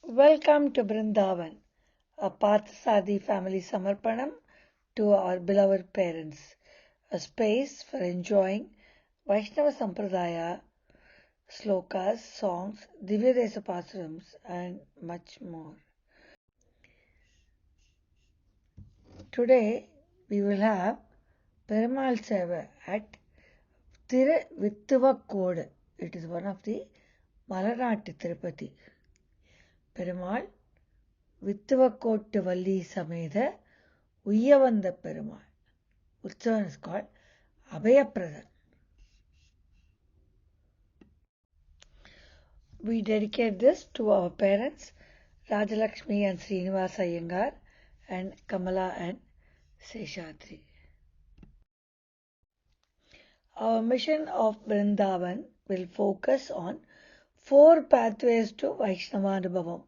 Welcome to Vrindavan, a Parthasadi family Samarpanam to our beloved parents, a space for enjoying Vaishnava Sampradaya, slokas, songs, Divya Desa Pasarams, and much more. Today we will have Perumal Seva at Thiruvithuvakkodu. It is one of the Malanatti Thirupathi. Perumal Vithuvakkodu Valli Samedha Uyyavandha Perumal. Utsavam is called Abhayapradhan. We dedicate this to our parents, Rajalakshmi and Srinivasa Iyengar, and Kamala and Seshadri. Our mission of Vrindavan will focus on 4 pathways to Vaishnava-anubhavam: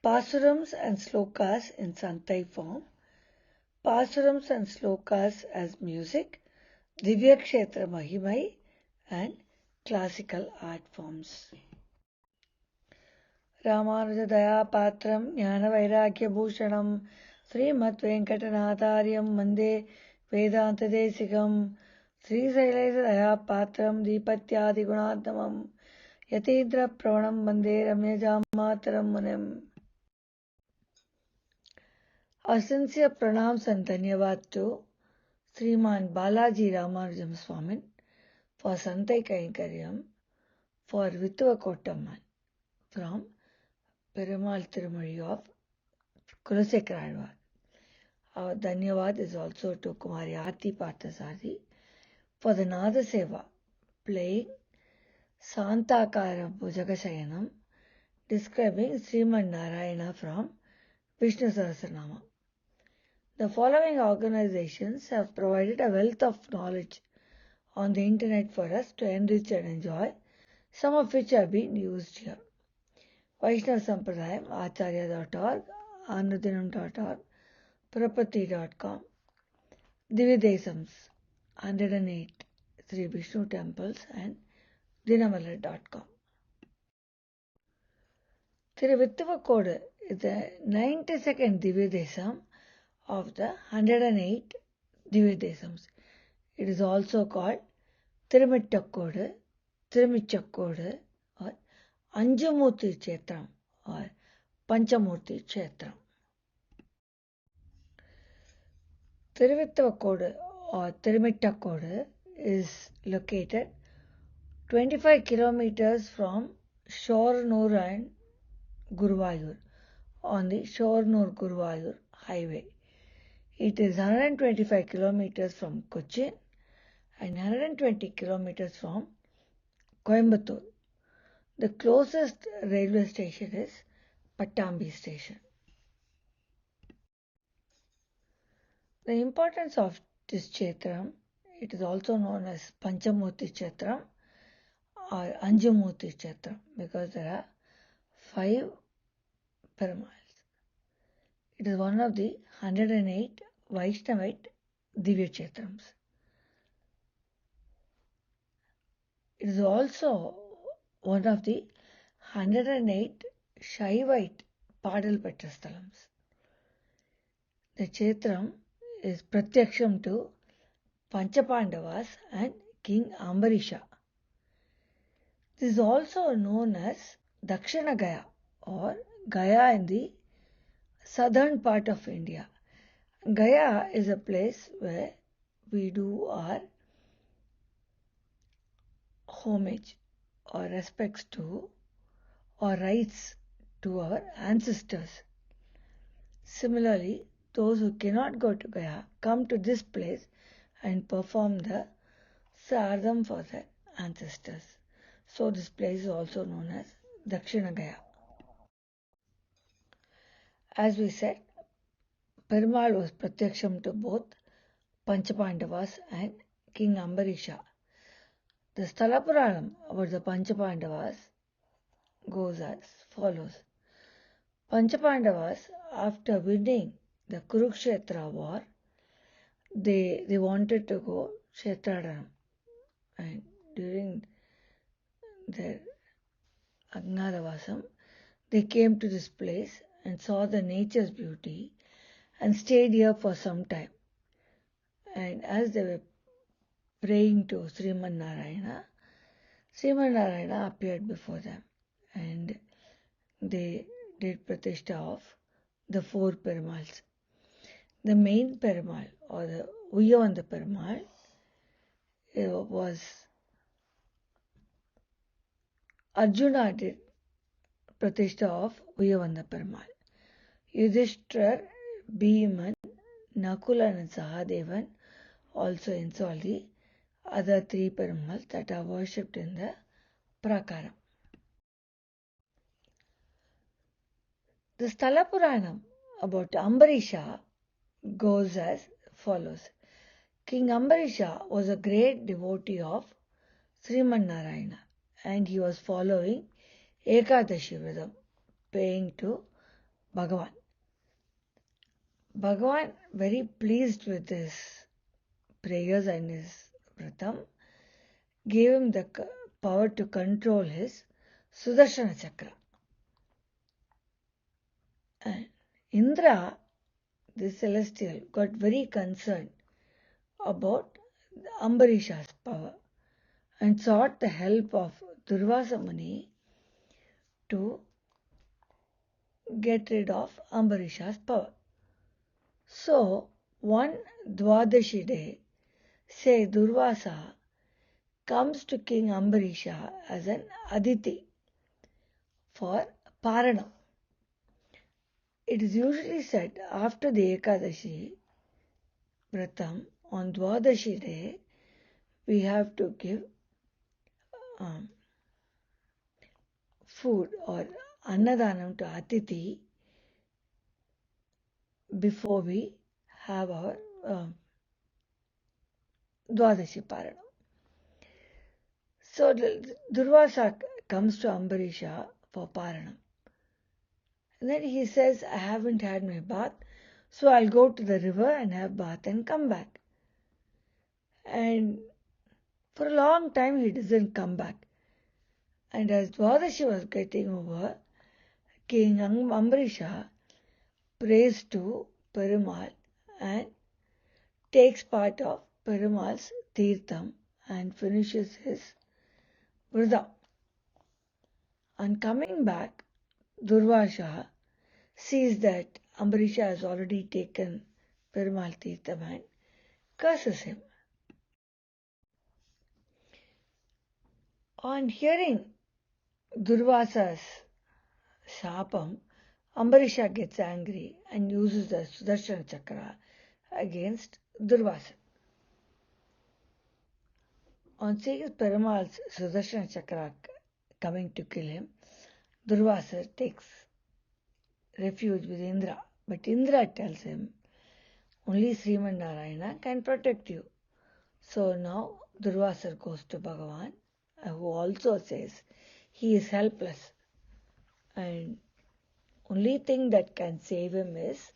Pasurams and Slokas in Santai form, Pasurams and Slokas as music, Divya Kshetra Mahimai, and classical art forms. Ramanuja Daya Patram Jnana Vairagya Bhushanam Srimad Venkatanathaaryam Mande Vedanta Desikam Sri Sailesa Daya Patram Deepatyadi Gunathamam Yatindra Pravanam Mande Ramyajam Mataram Munim. Our sincere pranams and dhanyavad to Sriman Balaji Ramanujam Swamin for Santai Kainkaryam for Vituvakottamman from Perumal Tirumozhi of Kulasekara. Our dhanyavad is also to Kumari Aarti Parthasadi for the Nada Seva, playing Santakara Bhujagasayanam, describing Srimad Narayana from Vishnu Sahasranama. The following organizations have provided a wealth of knowledge on the internet for us to enrich and enjoy, some of which have been used here: Vaishnava Sampradayam, Acharya.org, Anudinam.org, Thirupathi.com, Divya Desams, 108 Sri Vishnu temples, and Dinamalar.com. Thiruvithuvakkodu is the 92nd Divya Desam of the 108 Divya Desams. It is also called Thirumittakkodu, Thirumichakkodu, or Anjamurthy Kshetram, or Panchamurthy Kshetram. Thiruvithuvakkodu or Thirumittakkodu is located 25 kilometers from Shoranur and Guruvayur on the Shoranur-Guruvayur highway. It is 125 kilometers from Cochin and 120 kilometers from Coimbatore. The closest railway station is Pattambi station. The importance of this Kshetram, it is also known as Panchamurthy Kshetram or Anjamurthy Kshetram, because there are 5 Perumals. It is one of the 108 Vaishnavite Divya Kshetrams. It is also one of the 108 Shaivite Padal Petrasthalams. The Kshetram is pratyaksham to Pancha and King Ambareesha. This is also known as Dakshina Gaya or Gaya in the southern part of India. Gaya is a place where we do our homage or respects to or rites to our ancestors. Similarly, those who cannot go to Gaya come to this place and perform the Sardam for their ancestors. So this place is also known as Dakshina Gaya. As we said, Perumal was pratyaksham to both Pancha and King Ambareesha. The Sthala puranam about the Pancha goes as follows. Pancha after winning the Kurukshetra war, they wanted to go Kshetradanam, and during their Agnadavasam, they came to this place and saw the nature's beauty and stayed here for some time. And as they were praying to Sriman Narayana appeared before them, and they did pratishtha of the four Perumals. The main Perumal, or the Uyyavandha Perumal, was Arjuna did pratishtha of Uyyavandha Perumal. Yudhishthira, Bhiman, Nakulan and Sahadevan also installed the other three Perumals that are worshipped in the Prakaram. The Sthala Puranam about Ambareesha goes as follows. King Ambareesha was a great devotee of Sriman Narayana, and he was following Ekadashi Vridam, praying to Bhagavan. Bhagavan, very pleased with his prayers and his Vritam, gave him the power to control his Sudarshana Chakra. And Indra, the celestial, got very concerned about Ambareesha's power and sought the help of Durvasa Muni to get rid of Ambareesha's power. So, one Dwadashi day, say Durvasa comes to King Ambareesha as an Aditi for Paranam. It is usually said after the Ekadashi Vratam on Dwadashi day, we have to give food or Annadanam to Atiti before we have our Dwadashi Paranam. So Durvasa comes to Ambareesha for Paranam. And then he says, I haven't had my bath, so I'll go to the river and have bath and come back. And for a long time he doesn't come back. And as Dwadashi was getting over, King Ambareesha prays to Perumal and takes part of Perumal's Tirtham and finishes his Vridam. On coming back, Durvasa sees that Ambareesha has already taken Perumal Tirtham and curses him. On hearing Durvasa's Shapam, Ambareesha gets angry and uses the Sudarshana Chakra against Durvasa. On seeing Perumal's Sudarshana Chakra coming to kill him, Durvasa takes refuge with Indra. But Indra tells him, only Sriman Narayana can protect you. So now Durvasa goes to Bhagavan, who also says he is helpless. And only thing that can save him is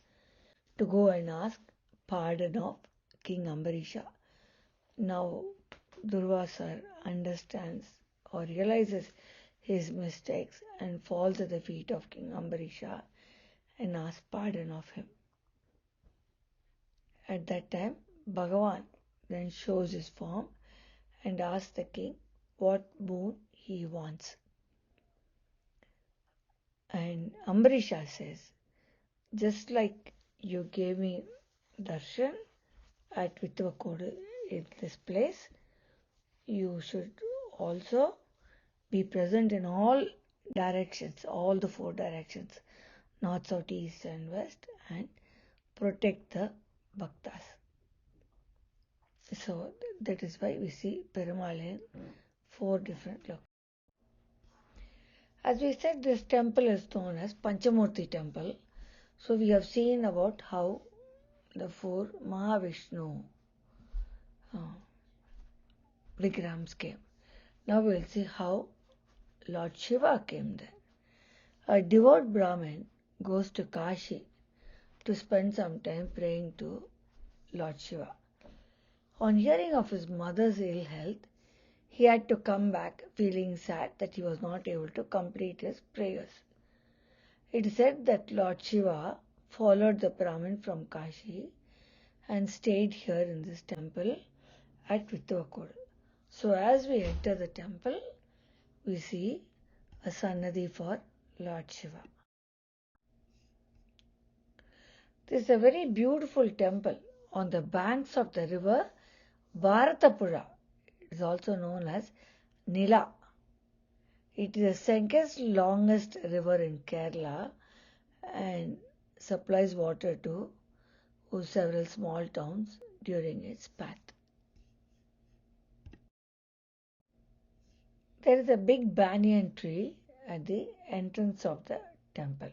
to go and ask pardon of King Ambareesha. Now Durvasa understands or realizes his mistakes and falls at the feet of King Ambareesha and asks pardon of him. At that time, Bhagavan then shows his form and asks the king what boon he wants. And Ambareesha says, just like you gave me darshan at Thiruvithuvakkodu in this place, you should also be present in all directions, all the four directions, north, south, east and west, and protect the bhaktas. So that is why we see Perumal in four different locations. As we said, this temple is known as Panchamurthy temple. So we have seen about how the four Mahavishnu Vigrahams came. Now we will see how Lord Shiva came there. A devout Brahmin goes to Kashi to spend some time praying to Lord Shiva. On hearing of his mother's ill health, he had to come back feeling sad that he was not able to complete his prayers. It is said that Lord Shiva followed the Brahmin from Kashi and stayed here in this temple at Thiruvithuvakkodu. So as we enter the temple, we see a Sannadhi for Lord Shiva. This is a very beautiful temple on the banks of the river Bharatapuzha. It is also known as Nila. It is the second longest river in Kerala and supplies water to several small towns during its path. There is a big banyan tree at the entrance of the temple.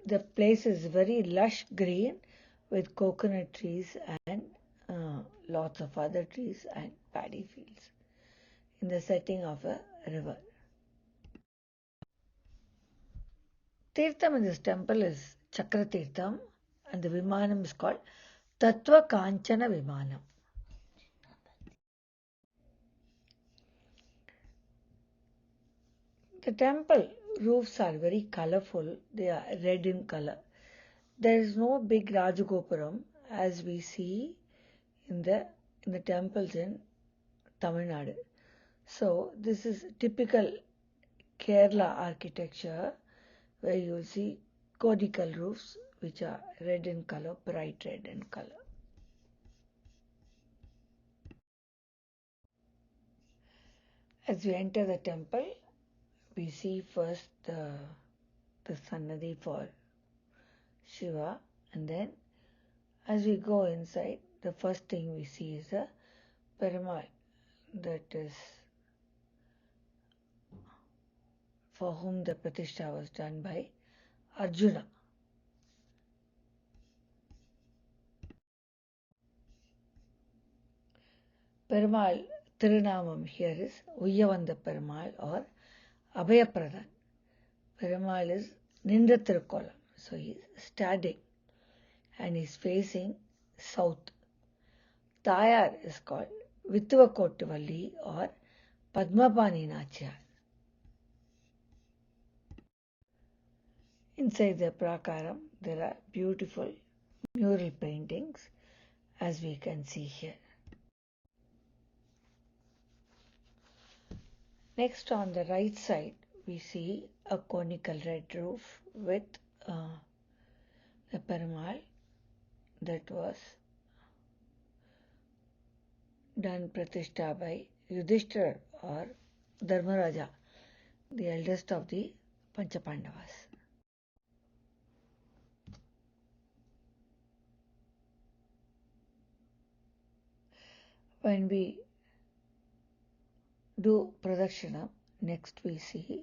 The place is very lush green with coconut trees and lots of other trees and paddy fields in the setting of a river. Tirtham in this temple is Chakra Tirtham and the Vimanam is called Tattva Kanchana Vimanam. The temple roofs are very colorful. They are red in color. There is no big Rajagopuram as we see in the temples in Tamil Nadu. So this is typical Kerala architecture where you will see conical roofs which are red in color, bright red in color. As we enter the temple, we see first the Sannadhi for Shiva, and then as we go inside, the first thing we see is a Perumal, that is for whom the Pratishtha was done by Arjuna. Perumal Tirunamam here is Uyyavandha Perumal or Abhayapradhan. Perumal is Nindra Thirukolam, so he is standing and he is facing south. Tayar is called Vithuvakkottu or Padmapani Nachiyar. Inside the prakaram, there are beautiful mural paintings as we can see here. Next, on the right side, we see a conical red roof with the Perumal that was done Pratishtha by Yudhishthira or Dharmaraja, the eldest of the Pancha Pandavas. When we do Pradakshina, next we see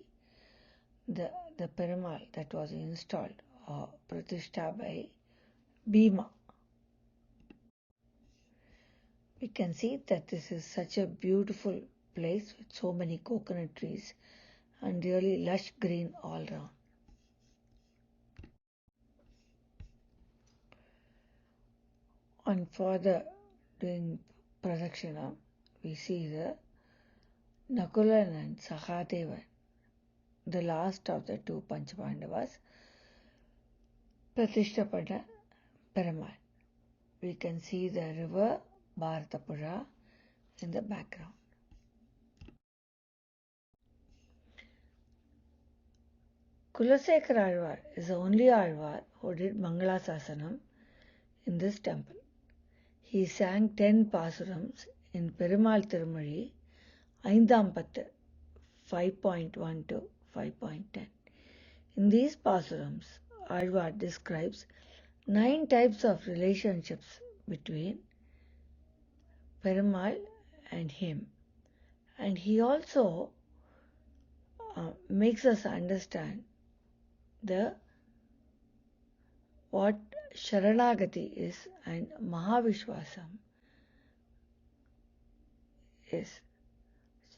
the Perumal that was installed or Pratishtha by Bhima. We can see that this is such a beautiful place with so many coconut trees and really lush green all round. On further doing Pradakshina, we see the Nakulan and Sahadevan, the last of the two Panchapandavas, Pratishthapada Perumal. We can see the river Bharatapuzha in the background. Kulasekara Azhwar is the only Azhwar who did Mangalasasanam in this temple. He sang 10 pasurams in Perumal Tirumazhi, Aindampattu 5.1 to 5.10. In these pasurams, Azhwar describes 9 types of relationships between Perumal and him, and he also makes us understand what Sharanagathi is and Maha Vishwasam is.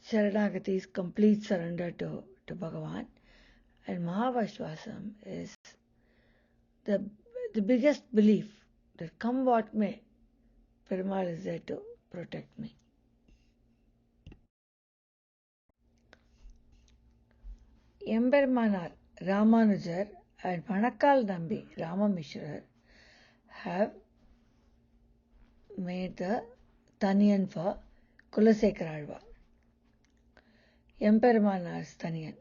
Sharanagathi is complete surrender to Bhagavan, and Maha Vishwasam is the biggest belief that come what may, Perumal is there to protect me. Empermanar Ramanujar and Manakkal Nambi, Rama Mishra, have made the Thaniyan for Kulasekara. Empermanar's Thaniyan.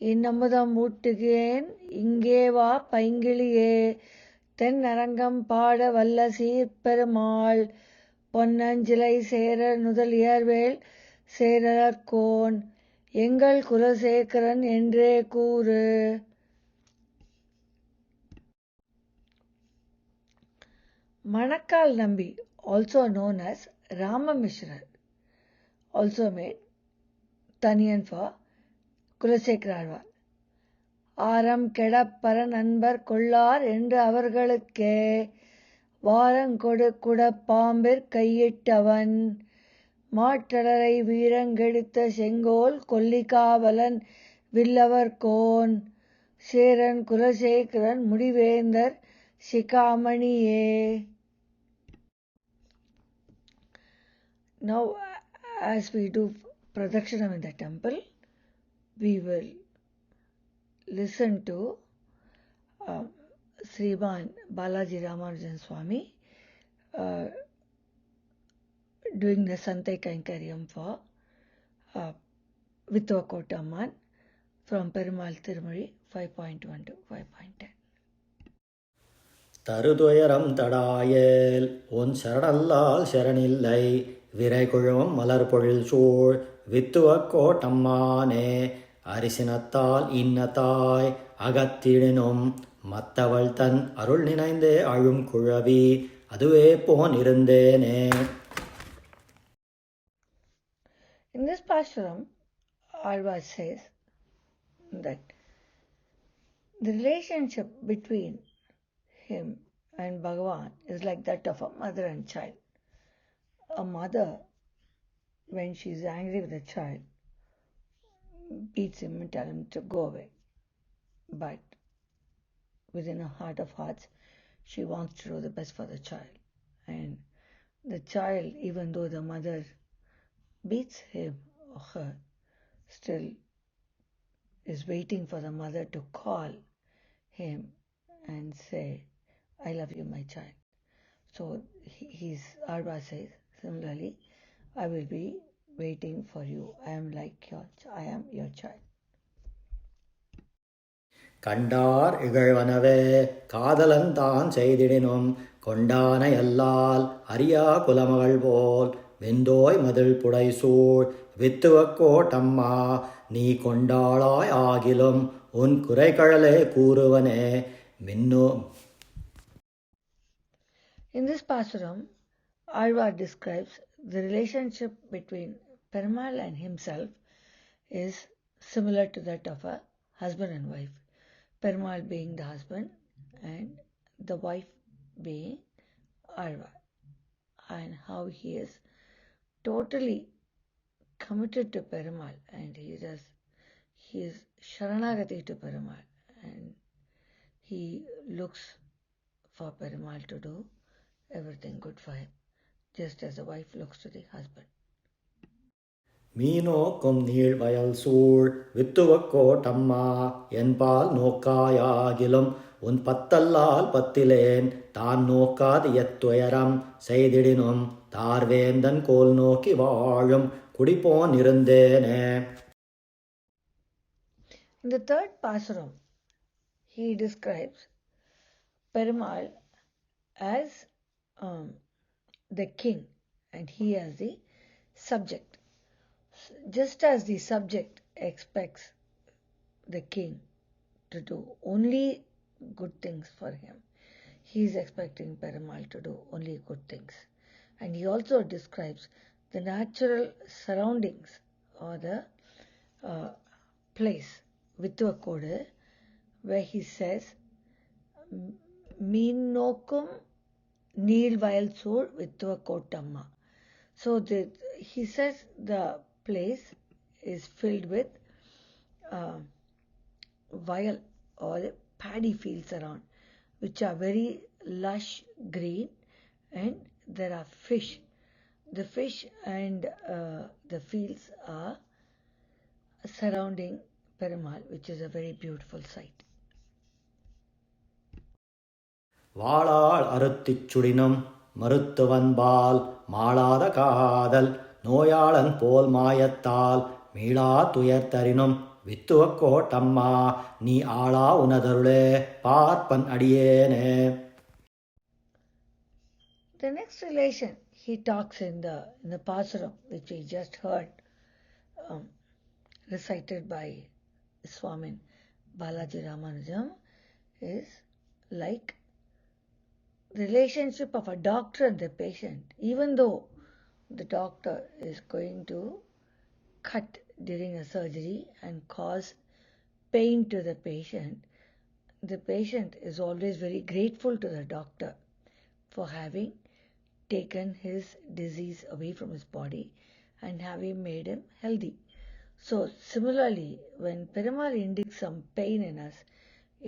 இன்னமுதம் ஊட்டுகிறேன் இங்கே வா பைங்கிளியே தென் அரங்கம் பாட வல்ல சீர்பெருமாள் பொன்னஞ்சிலை சேரர் நுதலியர்வேல் சேரர்கோன் எங்கள் குலசேகரன் என்றே கூறு. Manakkal Nambi, also known as Rama Mishra, also made Thaniyan for Kulasekara. ஆரம் கெடப்பர நண்பர் கொள்ளார் என்று அவர்களுக்கே வாரங்கொடு குடப்பாம்பிற் கையிட்டவன் மாற்றலரை வீரங்கெடுத்த செங்கோல் கொல்லிகாவலன் வில்லவர்கோன் Cheran Kulasekaran முடிவேந்தர் சிகாமணியே. Now, as we do Pradakshinam in the temple, we will listen to Sriman Balaji Ramanujan Swami doing the Santai Kankaryam for Vithuvakkodu Amman from Perumal Tirumari 5.1 to 5.10. தருதுயரம் தடாயேல் உன் சரணல்லால் சரணில்லை விரைகுழும் மலர்பொழில் சூழ் வித்துவக்கோட்டம்மானே அரிசினத்தால் இன்னத்தாய் அகத்திடினும் மத்தவள் தன் அருள் நினைந்தே அழும் குழவி அதுவே போன் இருந்தேனே. In this Pasturam, Azhwar says that the relationship between him and Bhagavan is like that of a mother and child. A mother, when she is angry with a child, beats him and tells him to go away. But within her heart of hearts, she wants to do the best for the child. And the child, even though the mother beats him or her, still is waiting for the mother to call him and say, I love you, my child. So Azhwar says, similarly, I will be waiting for you. I am your child. கண்டார் இகழ்வனவே காதலன் தான் செய்திடினும் கொண்டானை அல்லால் அரியா குலமகள் போல் வெந்தோய் மதில் புடைசூழ் வித்துவக்கோட்டம்மா நீ கொண்டாளாய் ஆகிலும் உன் குறைகழலே கூறுவனே மின்னு. In this Pasturam, Azhwar describes the relationship between Perumal and himself is similar to that of a husband and wife. Perumal being the husband and the wife being Azhwar, and how he is totally committed to Perumal and he is Sharanagathi to Perumal and he looks for Perumal to do everything good for him, just as the wife looks to the husband. மீனோக்கும் நீள் வயல் சூழ் வித்துவக்கோட்டம்மா என்பால் நோக்காயாகிலும் உன் பத்தல்லால் பத்திலேன் தான் நோக்காது எத்துயரம் செய்திடினும் தார்வேந்தன் கோல் நோக்கி வாழும் குடிப்போன் இருந்தேனே. In the third Pasturam, he describes Perumal as the king and he as the subject. Just as the subject expects the king to do only good things for him, he is expecting Perumal to do only good things. And he also describes the natural surroundings or the place, Vithuvakkodu, where he says, Meenokkum Neelvayal Sool Vithuvakkotamma. So he says the place is filled with vayal or paddy fields around, which are very lush green, and there are fish. The fish and the fields are surrounding Perumal, which is a very beautiful sight. வாளால் அறுத்திச் சுடினும் மருத்துவன்பால் மாளாத காதல் நோயாளன் போல் மாயத்தால் மீளா துயர்தரினும் வித்துவக்கோட்டம்மா நீ ஆளா உனதருளே பார்ப்பன் அடியேனே. The next relation he talks in the Pasuram, which we just heard, recited by Swamin Balaji Ramanujam, is like the relationship of a doctor and the patient. Even though the doctor is going to cut during a surgery and cause pain to the patient is always very grateful to the doctor for having taken his disease away from his body and having made him healthy. So similarly, when Perumal indicates some pain in us,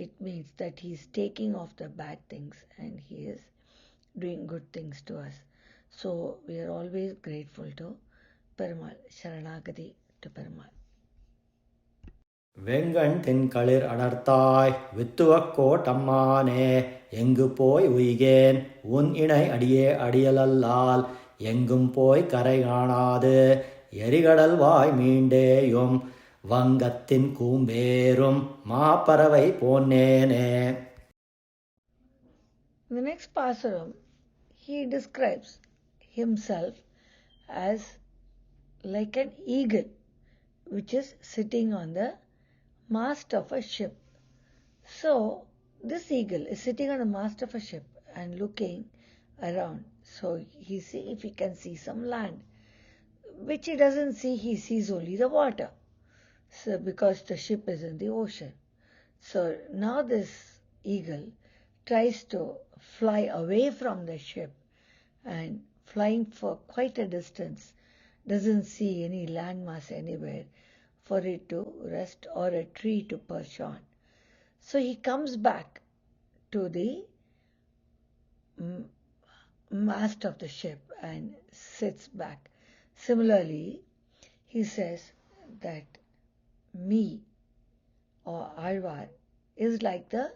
it means that he is taking off the bad things and he is doing good things to us. So we are always grateful to Perumal. Sharanagathi to Perumal. வெங்கண் தென்களிர் அடர்த்தாய் வித்துவக்கோட்டம்மானே எங்கு போய் உய்கேன் உன் இணை அடியே அடியலல்லால் எங்கும் போய் கரை காணாது எரிகடல் வாய் மீண்டேயும் வங்கத்தின் கூம்பேரும் மாப்பறவை போன்னேனே. In the next Pasuram, he describes himself as like an eagle which is sitting on the mast of a ship. So this eagle is sitting on the mast of a ship and looking around. So he see if he can see some land, which he doesn't see. He sees only the water. So because the ship is in the ocean. So now this eagle tries to fly away from the ship and flying for quite a distance, doesn't see any landmass anywhere for it to rest or a tree to perch on. So he comes back to the mast of the ship and sits back. Similarly, he says that me or Azhwar is like the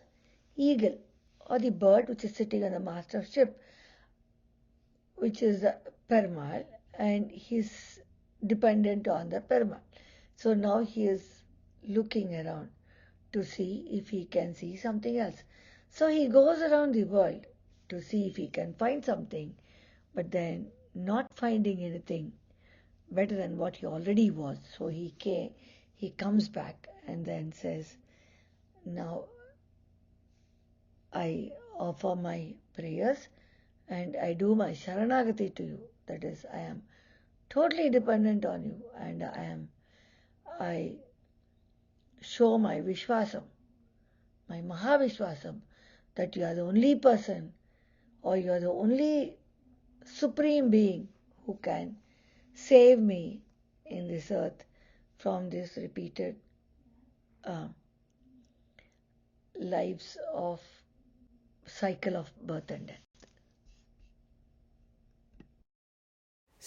eagle or the bird which is sitting on the mast of ship, which is the Perumal, and he's dependent on the Perumal. So now he is looking around to see if he can see something else. So he goes around the world to see if he can find something, but then not finding anything better than what he already was. So he comes back and then says, now I offer my prayers and I do my Sharanagathi to you. That is, I am totally dependent on you and I show my Vishwasam, my Maha Vishwasam, that you are the only person or you are the only supreme being who can save me in this earth from this repeated lives of cycle of birth and death.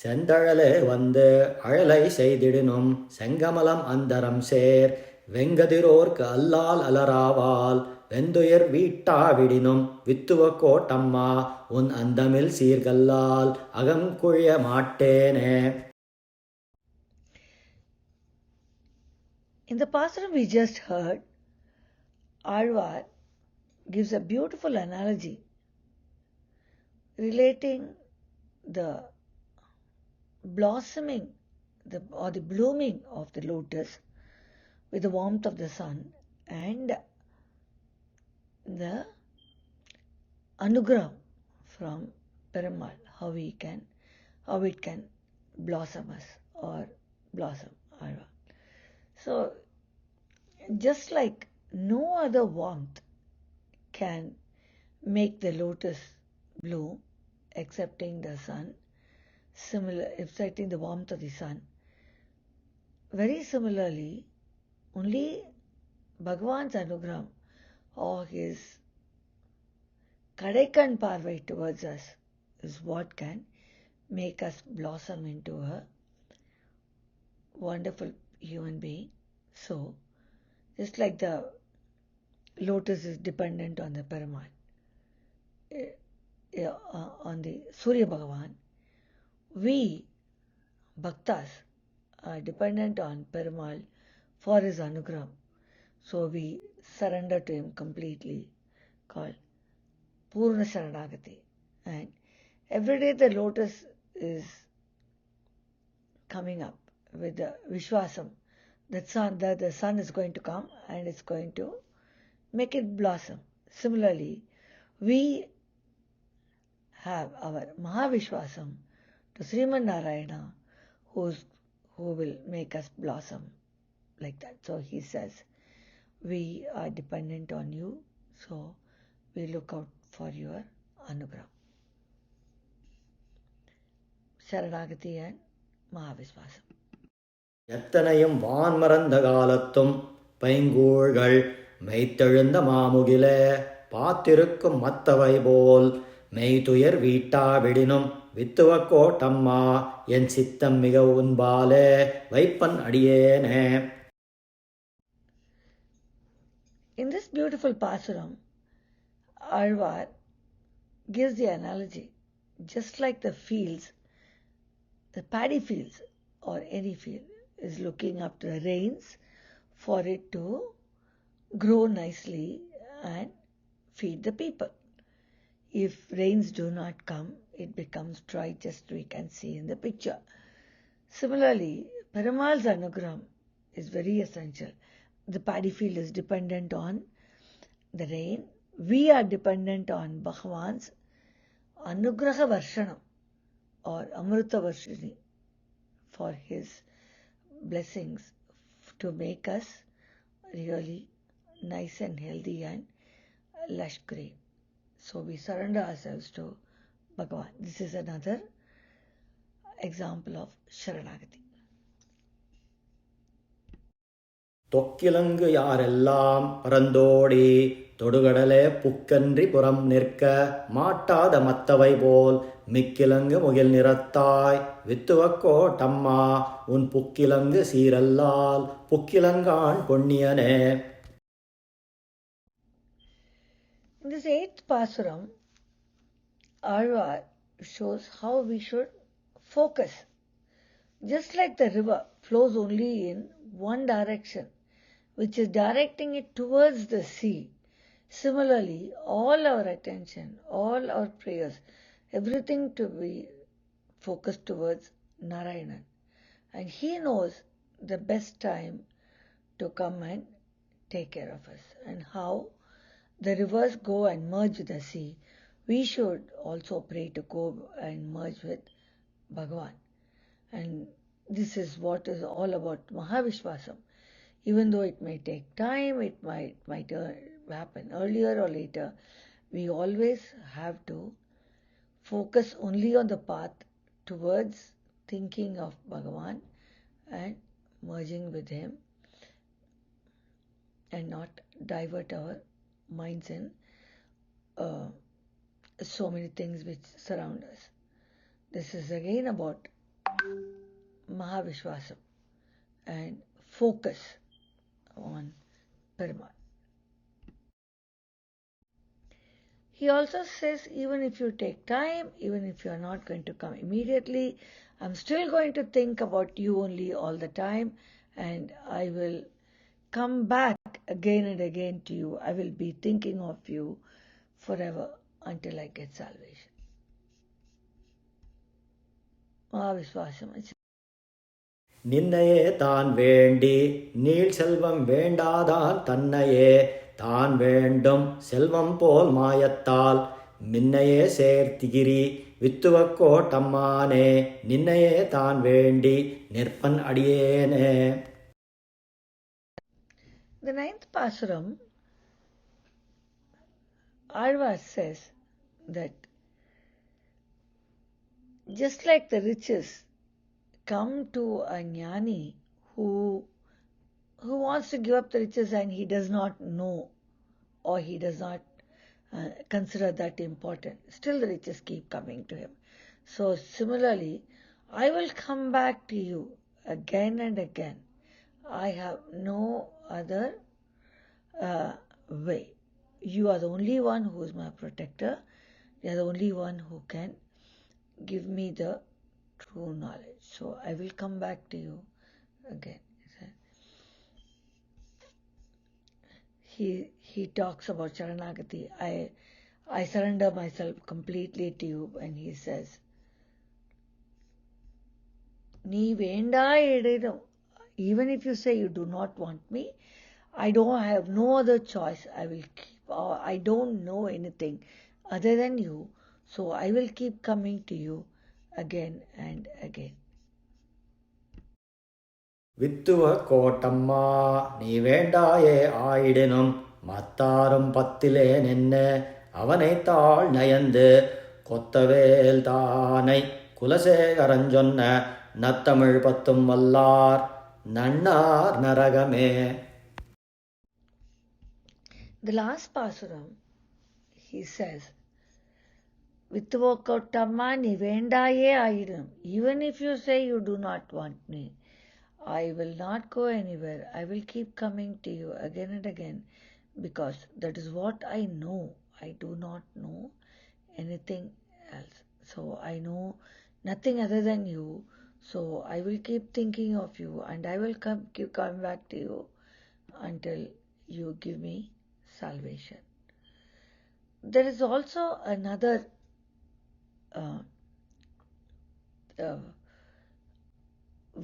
செந்தழலே வந்து அழலை செய்திடினும் செங்கமலம் அந்தரம் சேர் வெங்கதிரோர்க்கு அல்லால் அலராவால் வெந்துயர் வீட்டா விடினும் வித்துவக்கோட்டம்மா உன் அந்தமில் சீர்கல்லால் அகங்குழிய மாட்டேனே. In the Pasuram we just heard, Azhwar gives a beautiful analogy relating the blossoming or the blooming of the lotus with the warmth of the sun and the anugraham from Perumal, how it can blossom us or blossom Azhwar. So just like no other warmth can make the lotus bloom excepting the sun, excepting the warmth of the sun, very similarly, only Bhagavan's anugraham or his Kadaikan Parvai towards us is what can make us blossom into a wonderful human being. So Just like the lotus is dependent on the Perumal, on the Surya Bhagavan, we Bhaktas are dependent on Perumal for his anugraham. So we surrender to him completely, called Purna Sharanagathi. And every day the lotus is coming up with the Vishwasam. That the sun is going to come and it's going to make it blossom. Similarly, we have our Maha Vishwasam to Sriman Narayana, who will make us blossom like that. So he says, we are dependent on you, so we look out for your anugraham. Sharanagathi and Mahavishwasam. எத்தனையும் வான்மறந்த காலத்தும் பைங்கூழ்கள் மெய்த்தெழுந்த மாமுகிலே பாத்திருக்கும் மத்தவை போல் மெய்துயர் வீட்டா விடினும் வித்துவக்கோட்டம்மா என் சித்தம் மிக உன்பாலே வைப்பன் அடியேனே. In this beautiful pasuram, Azhwar gives the analogy, just like the fields, the paddy fields or any field is looking up to the rains for it to grow nicely and feed the people. If rains do not come, it becomes dry, just we can see in the picture. Similarly, Perumal's anugraham is very essential. The paddy field is dependent on the rain. We are dependent on Bhagavan's Anugraha Varshanam or Amrita Varshini for his blessings to make us really nice and healthy and lush green. So we surrender ourselves to Bhagavan. This is another example of Sharanagathi. தொக்கிலங்கு யாரெல்லாம் பரந்தோடி தொடுகடலே புக்கன்றி புறம் நிற்க மாட்டாத மத்தவை போல் மிக்கிலங்கு முகில் நிறத்தாய் வித்துவக்கோட்டம்மா உன் புக்கிலங்கு சீரல்லால் புக்கிலங்கான் பொன்னியனே. In this 8th Pasuram, Azhwar shows how we should focus. Just like the river flows only in one direction, which is directing it towards the sea. Similarly, all our attention, all our prayers, everything to be focused towards Narayanan. And he knows the best time to come and take care of us. And how the rivers go and merge with the sea, we should also pray to go and merge with Bhagavan. And this is what is all about Mahavishwasam. Even though it may take time, it might happen earlier or later, we always have to focus only on the path towards thinking of Bhagavan and merging with him and not divert our minds in so many things which surround us. This is again about Mahavishwasam and focus on Perumal. He also says, even if you take time, even if you are not going to come immediately, I'm still going to think about you only all the time, and I will come back again and again to you. I will be thinking of you forever until I get salvation. Mahavishwasam. நின்னையே தான் வேண்டி நீள் செல்வம் வேண்டாதான் தன்னையே தான் வேண்டும் செல்வம் போல் மாயத்தால் மின்னையே சேர்த்திகிரி வித்துவக்கோட்டம்மானே நின்னையே தான் வேண்டி நிற்பன் அடியேனே. The 9th Pasuram, Azhwar says that just like the riches come to a jnani who wants to give up the riches and he does not know or he does not consider that important, still the riches keep coming to him. So similarly, I will come back to you again and again. I have no other way. You are the only one who is my protector. You are the only one who can give me the true knowledge. So I will come back to you again. He talks about Sharanagathi. I surrender myself completely to you, and he says, Nee venda edino. Even if you say you do not want me, I have no other choice. I don't know anything other than you, so I will keep coming to you again and again. வித்துவக்கோட்டம்மா நீ வேண்டாயே ஆயிடினும் மத்தாரும் பத்திலே நின்னு அவனைத்தாள் நயந்து கொத்தவேல் தானை குலசேகரன் சொன்ன நத்தமிழ் பத்தும் வல்லார் நன்னார் நரகமே. The last pasuram, he says, Vittuvokkottamma ni vendaye ayidum. Even if you say you do not want me, I will not go anywhere. I will keep coming to you again and again, because that is what I know. I do not know anything else. So I know nothing other than you. So I will keep thinking of you, and I will keep coming back to you until you give me salvation. There is also another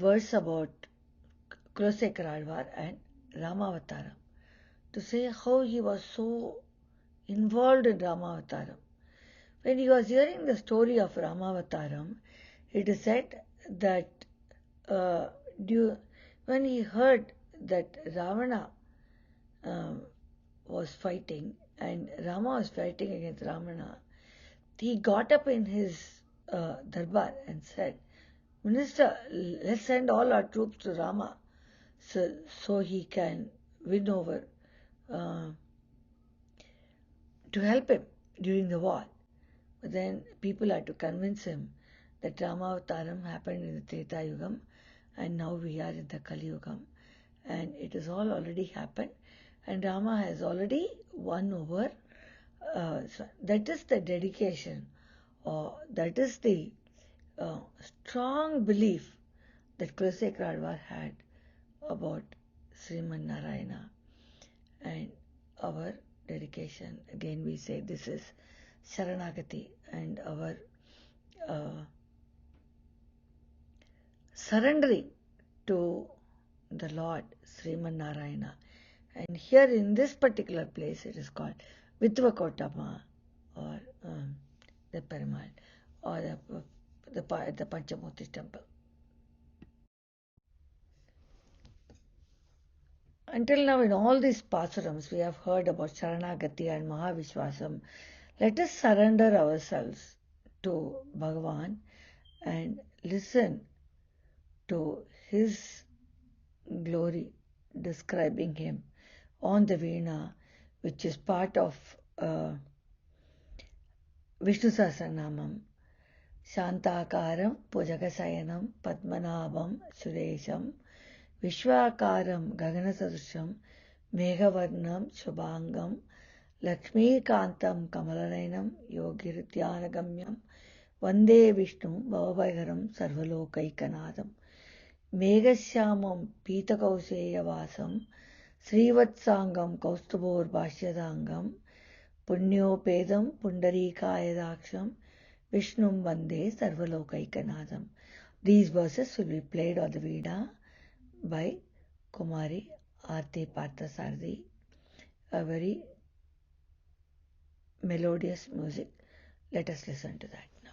verse about Kulasekara and Ramavataram, to say how he was so involved in Ramavataram. When he was hearing the story of Ramavataram, it is said that when he heard that Ravana was fighting and Rama was fighting against Ravana, he got up in his darbar and said, Minister, let's send all our troops to Rama so he can win over, to help him during the war. But then people had to convince him that Ramavataram happened in the Treta Yugam, and now we are in the Kali Yugam, and it has all already happened, and Rama has already won over. So that is the dedication, or that is the strong belief that Kulasekara had about Sriman Narayana, and our dedication. Again we say this is Sharanagathi, and our surrendering to the Lord Sriman Narayana. And here in this particular place it is called Vittuvakkottamma, or the Perumal, or the Panchamurthy temple. Until now, in all these pasurams, we have heard about Sharanagathi and Maha Vishwasam. Let us surrender ourselves to Bhagavan and listen to his glory, describing him on the Veena, which is part of Vishwasam. Shantakaram Pujagasayanam Padmanabham Suresham Vishwakaram Gaganasadusham Meghavarnam Shubhangam Lakshmikantam Kamalayanam Yogirithyanagamyam Vande Vishnu Bhavabhagaram Sarvalokaikanadam Meghasyamam Pitakauseyavasam Srivatsangam Kaustubhor Bhashyadangam Punyopedam Pundarikayadaksham Vishnum Vande Sarvalokaikanadam. These verses will be played on the Veena by Kumari Aarti Parthasarathi, a very melodious music. Let us listen to that now.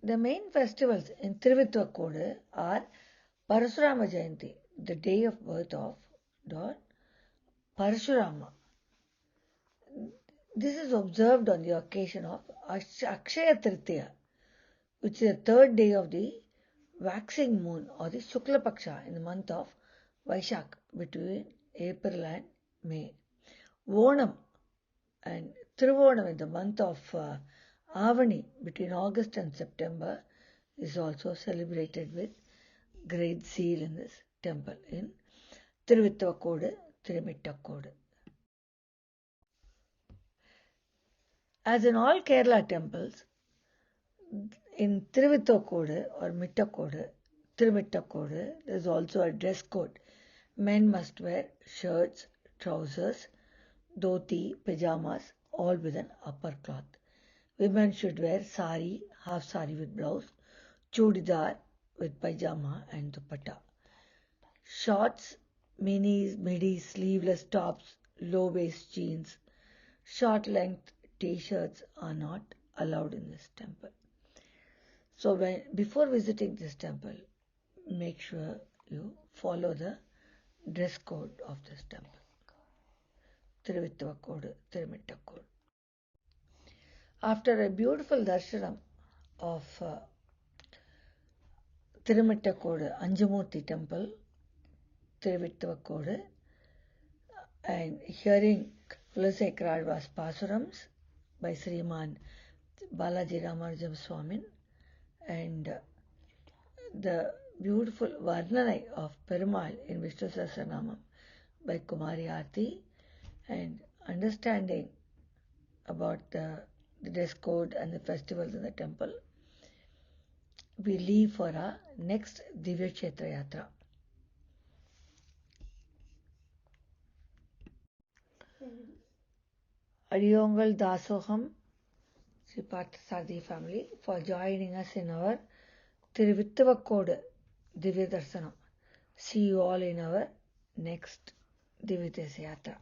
The main festivals in Thiruvithuvakkodu are Parasurama Jayanti, the day of birth of Lord Parashurama. This is observed on the occasion of Akshaya Tritiya, which is the third day of the waxing moon or the Shukla Paksha in the month of Vaishak between April and May. Onam and Thiruvonam in the month of Avani between August and September is also celebrated with great zeal in this temple in Thiruvithuvakkodu, Thirumittakkodu. As in all Kerala temples, in Thiruvithuvakkodu or Mittakkodu, Thirumittakkodu, there is also a dress code. Men must wear shirts, trousers, dhoti, pajamas, all with an upper cloth. Women should wear sari, half sari with blouse, chudidar with pajama and dupatta. Shorts, minis, midis, sleeveless tops, low-waist jeans, short-length t-shirts are not allowed in this temple. So before visiting this temple, make sure you follow the dress code of this temple. Thiruvithuvakkodu, Thirumittakkodu. After a beautiful darshanam of Thirumittakkodu Anjamurthy temple, Thiruvithuvakkodu, and hearing Kulasekara Pasurams by Sriman Balaji Ramanujam Swamin, and the beautiful Varnanai of Perumal in Vishwasam by Kumari Aarti, and understanding about the dress code and the festivals in the temple, we leave for our next Divya Kshetra Yatra. Adiyongal Dasoham, Sri Parthasarathy family, for joining us in our Thiruvithuvakkodu Divya Darsanam. See you all in our next Divya Yatra.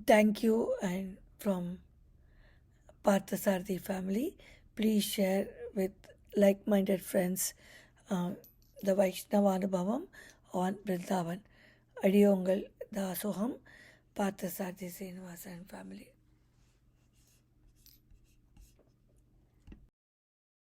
Thank you, and from Parthasarathy family, please share with like-minded friends the Vaishnava Anubhavam on Vrindavan. Adiyongal Dasoham, Parthasarathy Srinivasa and family.